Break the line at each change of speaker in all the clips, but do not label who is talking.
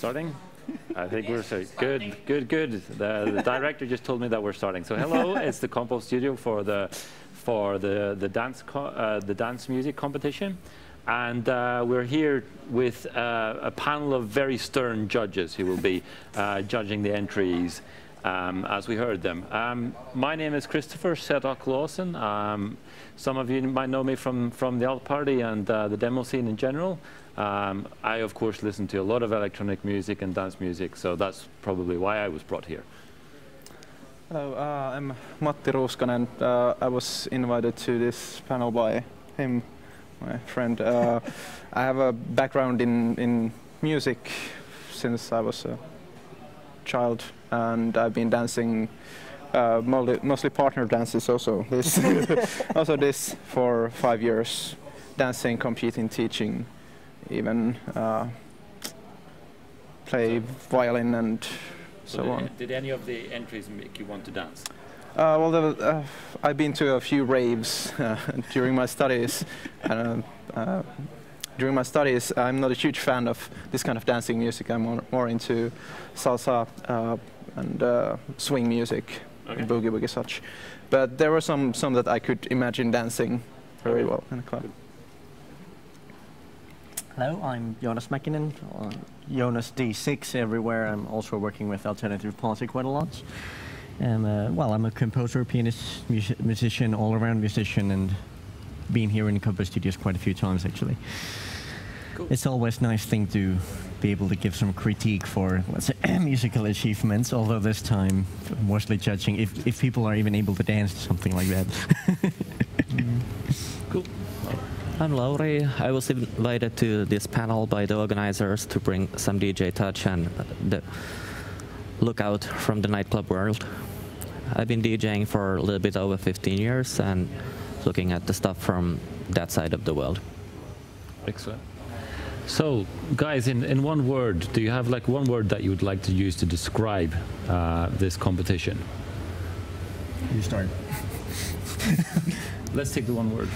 starting? I think we're starting. Good. The director just told me that we're starting. So hello, it's the compostudio for the dance music competition, and we're here with a panel of very stern judges who will be judging the entries as we heard them. My name is Christopher Sedok Lawson. Some of you might know me from the alt party and the demo scene in general. I, of course, listen to a lot of electronic music and dance music, so that's probably why I was brought here.
Hello, I'm Matti Ruuskanen. I was invited to this panel by him, my friend. I have a background in music since I was a child, and I've been dancing mostly partner dances also. This also this for 5 years, dancing, competing, teaching, even play violin and so on.
Did any of the entries make you want to dance?
Well, I've been to a few raves during my studies. During my studies, I'm not a huge fan of this kind of dancing music. I'm more into salsa and swing music, boogie woogie such. But there were some that I could imagine dancing very well in a club.
Hello, I'm Jonas Mäkinen, Jonas D6 everywhere. I'm also working with Alternative Party quite a lot. And well, I'm a composer, pianist, musician, all-around musician, and been here in the compostudios quite a few times actually. Cool. It's always a nice thing to be able to give some critique for, let's say, musical achievements, although this time mostly judging if people are even able to dance, something like that.
Cool.
I'm Lauri. I was invited to this panel by the organizers to bring some DJ touch and the lookout from the nightclub world. I've been DJing for a little bit over 15 years and looking at the stuff from that side of the world.
Excellent. So, guys, in one word, do you have like one word that you would like to use to describe this competition?
You start.
Let's take the one word.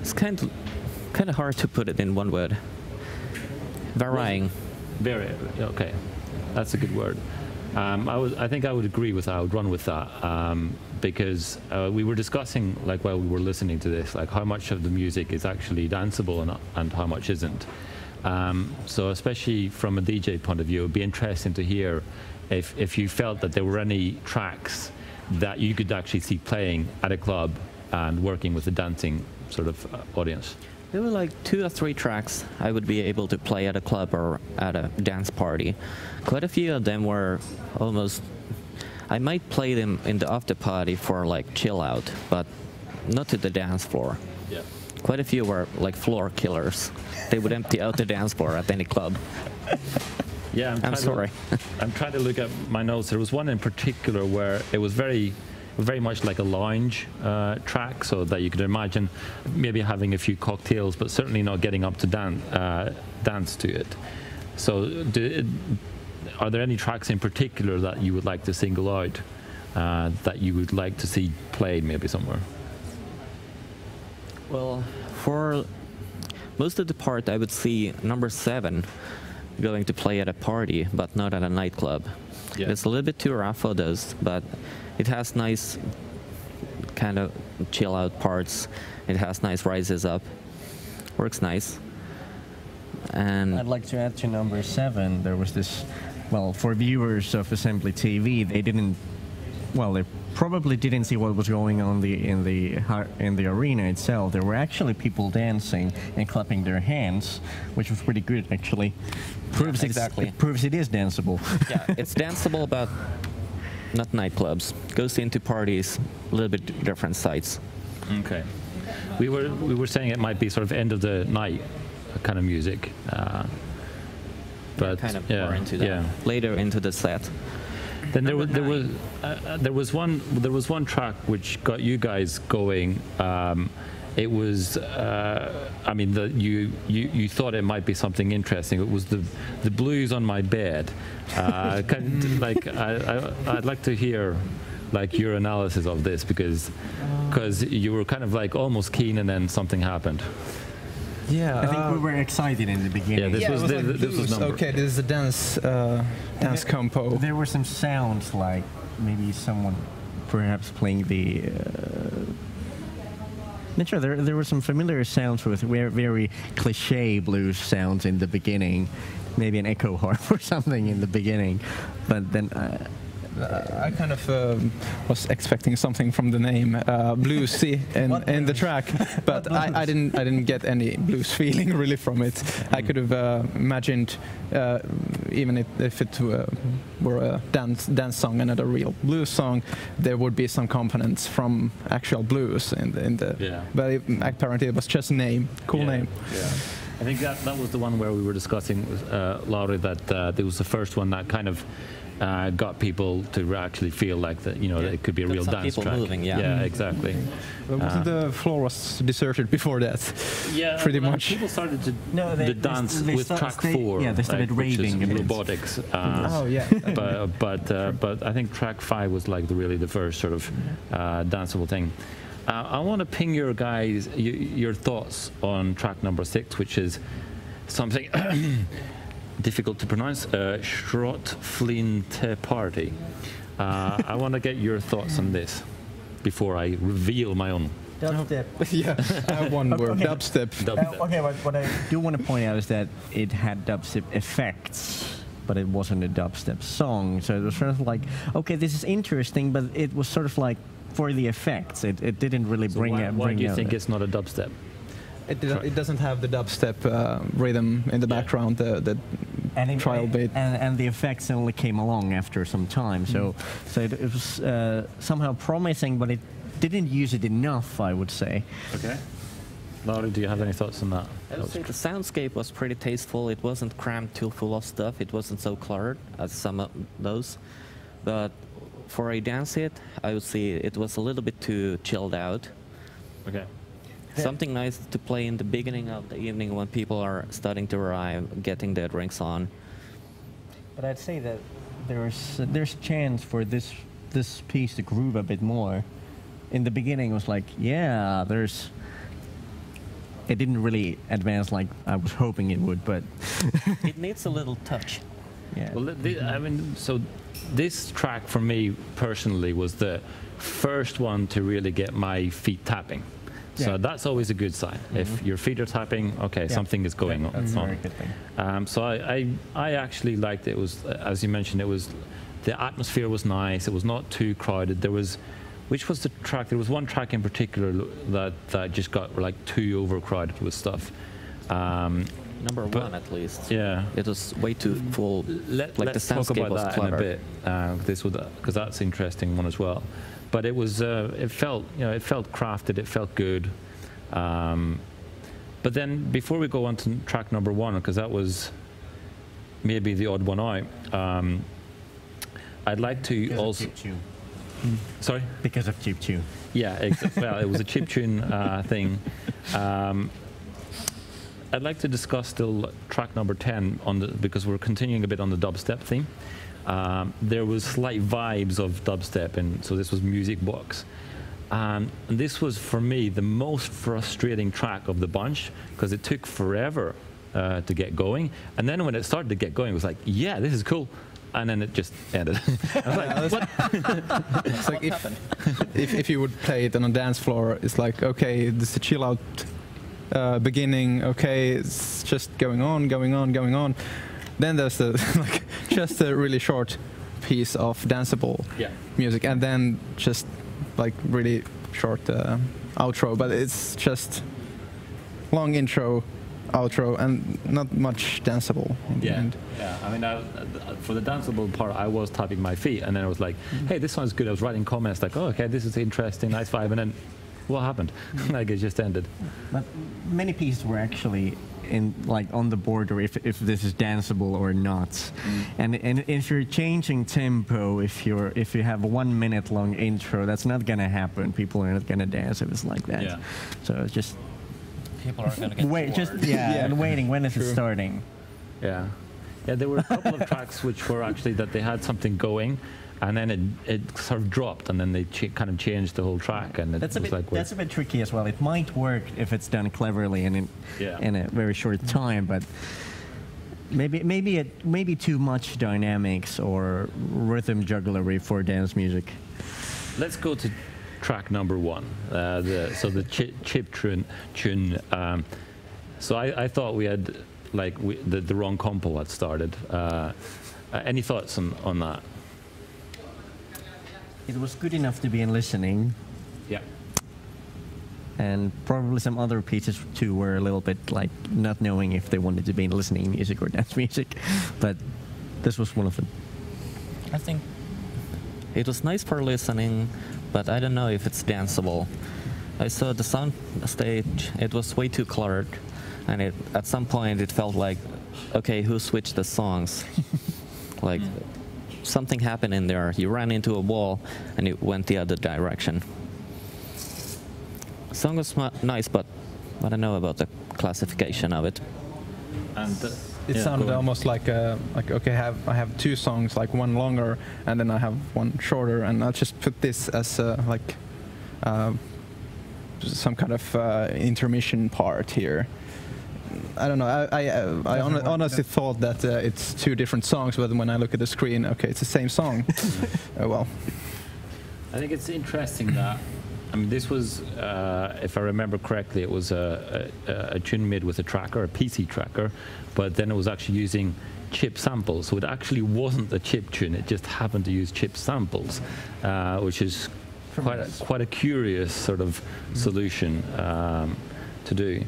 It's kind of hard to put it in one word. Varying.
Very, okay. That's a good word. I think I would agree with that. I would run with that because we were discussing, like, while we were listening to this, like how much of the music is actually danceable and how much isn't. So especially from a DJ point of view, it would be interesting to hear if you felt that there were any tracks that you could actually see playing at a club and working with a dancing sort of audience.
There were like 2 or 3 tracks I would be able to play at a club or at a dance party. Quite a few of them were almost, I might play them in the after party for like chill out, but not to the dance floor.
Yeah.
Quite a few were like floor killers. They would empty out the dance floor at any club.
Yeah,
I'm sorry.
I'm trying to look at my notes. There was one in particular where it was very much like a lounge track, so that you could imagine maybe having a few cocktails, but certainly not getting up to dance to it. So are there any tracks in particular that you would like to single out, that you would like to see played maybe somewhere?
Well, for most of the part, I would see number 7 going to play at a party, but not at a nightclub. Yeah. It's a little bit too rough for those, but it has nice kind of chill out parts. It has nice rises up. Works nice. And
I'd like to add to number 7, there was this, well, for viewers of AssemblyTV, they didn't, well, they probably didn't see what was going on in the arena itself. There were actually people dancing and clapping their hands, which was pretty good actually. Proves
exactly.
It proves it is danceable.
Yeah, it's danceable, but not nightclubs. Goes into parties, a little bit different sites.
Okay. We were saying it might be sort of end of the night kind of music, but
kind of more into that. Later into the set.
Then there was one track which got you guys going. It was, I mean, you thought it might be something interesting. It was the blues on my bed. Like I'd like to hear like your analysis of this because you were kind of like almost keen and then something happened.
Yeah,
I think we were excited in the beginning.
Yeah, this was number.
Okay, this is a dance compo.
There were some sounds like maybe someone perhaps playing the. Not sure. There were some familiar sounds with very cliche blues sounds in the beginning, maybe an echo harp or something in the beginning, but then.
I kind of was expecting something from the name bluesy in the track, but I didn't get any blues feeling really from it. I could have imagined even if it were a dance song and not a real blues song, there would be some components from actual blues in the. Yeah. But apparently it was just a name, cool name.
Yeah. I think that was the one where we were discussing with Lauri that it was the first one that kind of. Got people to actually feel like that, you know, that it could be a real dance track.
Moving,
yeah, exactly.
But wasn't the floor was deserted before that?
Yeah,
pretty much.
People started to dance with track 4.
Yeah, they started raving.
Which is robotics.
Oh yeah.
but I think track 5 was like really the first sort of danceable thing. I want to ping your guys your thoughts on track number 6, which is something. Difficult to pronounce, Schrottflinte Party. I want to get your thoughts on this before I reveal my own.
Dubstep.
Yeah, I have one word.
Okay.
Dubstep.
Okay, what I do want to point out is that it had dubstep effects, but it wasn't a dubstep song. So it was sort of like, okay, this is interesting, but it was sort of like for the effects. It didn't really bring out.
Why do you think it's not a dubstep?
It doesn't have the dubstep rhythm in the background, the trial beat.
And the effects only came along after some time, so it was somehow promising, but it didn't use it enough, I would say.
Okay. Lauri, do you have any thoughts on that?
I would say the soundscape was pretty tasteful. It wasn't crammed too full of stuff. It wasn't so cluttered as some of those. But for a dance hit, I would say it was a little bit too chilled out.
Okay.
Something nice to play in the beginning of the evening when people are starting to arrive, getting their drinks on.
But I'd say that there's chance for this piece to groove a bit more. In the beginning, it was like, yeah, it didn't really advance like I was hoping it would, but
it needs a little touch.
Yeah.
Well, I mean, so this track for me personally was the first one to really get my feet tapping. So that's always a good sign. If your feet are tapping, okay, something is going on.
That's a very good thing.
So I actually liked it. It was, as you mentioned, the atmosphere was nice. It was not too crowded. Which was the track? There was one track in particular that just got like too overcrowded with stuff.
Number 1 at least.
Yeah.
It was way too full.
Let's talk about that in a bit. Because that's an interesting one as well. But it was, it felt crafted. It felt good. But then before we go on to track number 1, because that was maybe the odd one out, I'd like to
because
also.
Of chip tune.
Sorry.
Because of chip tune.
Yeah. Well, it was a chip tune thing. I'd like to discuss still track number 10 because we're continuing a bit on the dubstep theme. There was slight vibes of dubstep, and so this was Music Box. And this was, for me, the most frustrating track of the bunch because it took forever to get going. And then when it started to get going, it was like, yeah, this is cool. And then it just ended. I was like, what?
It's like if you would play it on a dance floor, it's like, okay, this is a chill out beginning. Okay, it's just going on. Then there's just a really short piece of danceable music, and then just like really short outro. But it's just long intro, outro, and not much danceable in the end.
Yeah. I mean, for the danceable part, I was tapping my feet, and then I was like, "Hey, this sounds good." I was writing comments like, "Oh, okay, this is interesting, nice vibe," and then what happened? Like it just ended.
But many pieces were actually on the border if this is danceable or not. And if you're changing tempo, if you have a 1 minute long intro, that's not gonna happen. People are not gonna dance if it's like that.
Yeah.
So it's just
People are gonna get bored.
and waiting when is it starting.
Yeah, there were a couple of tracks which were actually that they had something going, and then it sort of dropped, and then they kind of changed the whole track, and
that's a bit tricky as well. It might work if it's done cleverly and in a very short time, but maybe too much dynamics or rhythm jugglery for dance music.
Let's go to track number 1. The chip tune. So I thought we had the wrong compo had started. Any thoughts on that?
It was good enough to be in listening.
Yeah.
And probably some other pieces too were a little bit like not knowing if they wanted to be in listening music or dance music, but this was one of them.
I think it was nice for listening, but I don't know if it's danceable. I saw the sound stage, it was way too cluttered, and at some point it felt like, okay, who switched the songs? Like something happened in there. You ran into a wall and it went the other direction. The song was nice, but I don't know about the classification of it.
And
it sounded almost like okay, I have 2 songs, like one longer and then I have one shorter, and I'll just put this as some kind of intermission part here. I don't know. I honestly thought that it's 2 different songs, but when I look at the screen, okay, it's the same song. Well,
I think it's interesting that, I mean, this was, if I remember correctly, it was a tune made with a tracker, a PC tracker, but then it was actually using chip samples. So it actually wasn't a chip tune, it just happened to use chip samples, which is quite a curious sort of solution to do.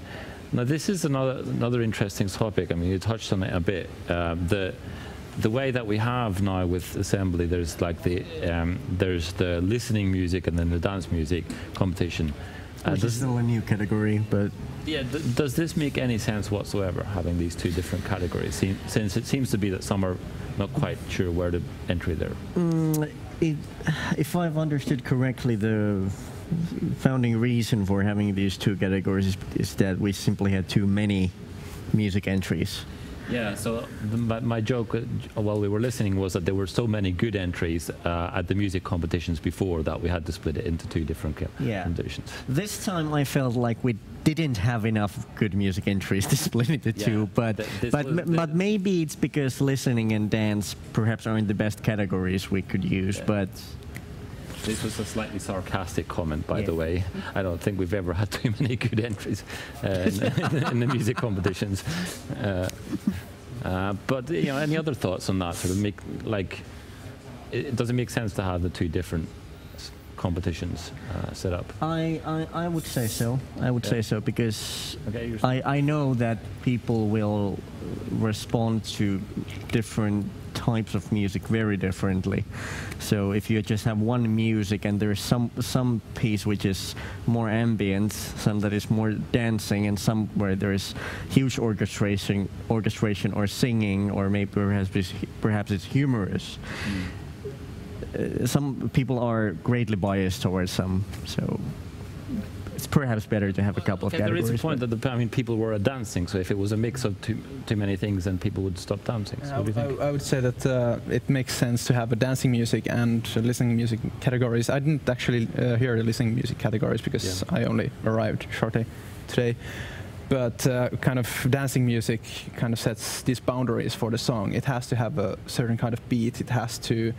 Now, this is another interesting topic. I mean, you touched on it a bit. The way that we have now with Assembly, there's like there's the listening music and then the dance music competition.
Which is still a new category, but
yeah. Does this make any sense whatsoever, having these 2 different categories? Since it seems to be that some are not quite sure where to enter there.
If I've understood correctly, the founding reason for having these 2 categories is that we simply had too many music entries.
Yeah, so my joke while we were listening was that there were so many good entries at the music competitions before that we had to split it into 2 different competitions.
This time I felt like we didn't have enough good music entries to split it into 2, but maybe it's because listening and dance perhaps aren't the best categories we could use, but...
This was a slightly sarcastic comment, by the way. I don't think we've ever had too many good entries in the music competitions. But any other thoughts on that? Sort of does it make sense to have the 2 different competitions set up?
I would say so. I would say so because I know that people will respond to different types of music very differently. So if you just have one music and there's some piece which is more ambient, some that is more dancing, and some where there is huge orchestration or singing, or maybe perhaps it's humorous. Some people are greatly biased towards some, so it's perhaps better to have a couple of categories.
There is a point that people were dancing, so if it was a mix of too many things, then people would stop dancing. So what do you think?
I would say that it makes sense to have a dancing music and listening music categories. I didn't actually hear the listening music categories because I only arrived shortly today. But kind of dancing music kind of sets these boundaries for the song. It has to have a certain kind of beat. It has to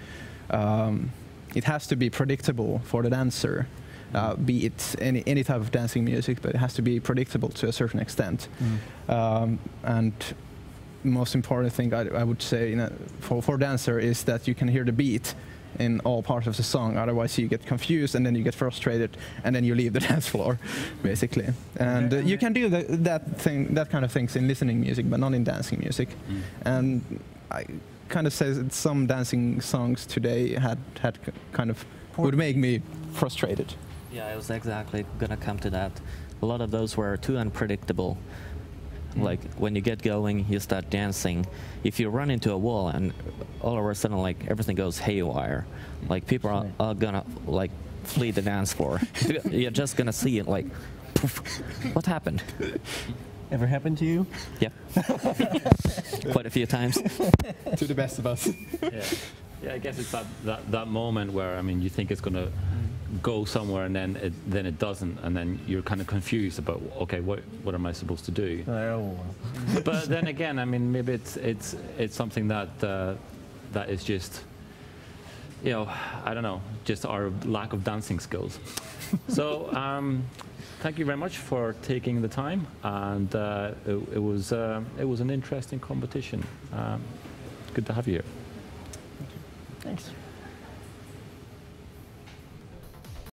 be predictable for the dancer. Be it any type of dancing music, but it has to be predictable to a certain extent. And most important thing I would say for dancer is that you can hear the beat in all parts of the song. Otherwise, you get confused and then you get frustrated and then you leave the dance floor, basically. And you can do that kind of things in listening music, but not in dancing music. And I kind of say that some dancing songs today had kind of would make me frustrated.
Yeah, I was exactly gonna come to that. A lot of those were too unpredictable. Like when you get going, you start dancing. If you run into a wall and all of a sudden like everything goes haywire, like people are gonna like flee the dance floor. You're just gonna see it like, poof, what happened?
Ever happened to you?
Yeah. Quite a few times.
To the best of us.
Yeah, I guess it's that moment where, I mean, you think it's going to go somewhere and then it doesn't, and then you're kind of confused about, okay, what am I supposed to do?
Oh.
But then again, I mean, maybe it's something that that is just, you know, I don't know, just our lack of dancing skills. So thank you very much for taking the time, and it was an interesting competition. Good to have you here.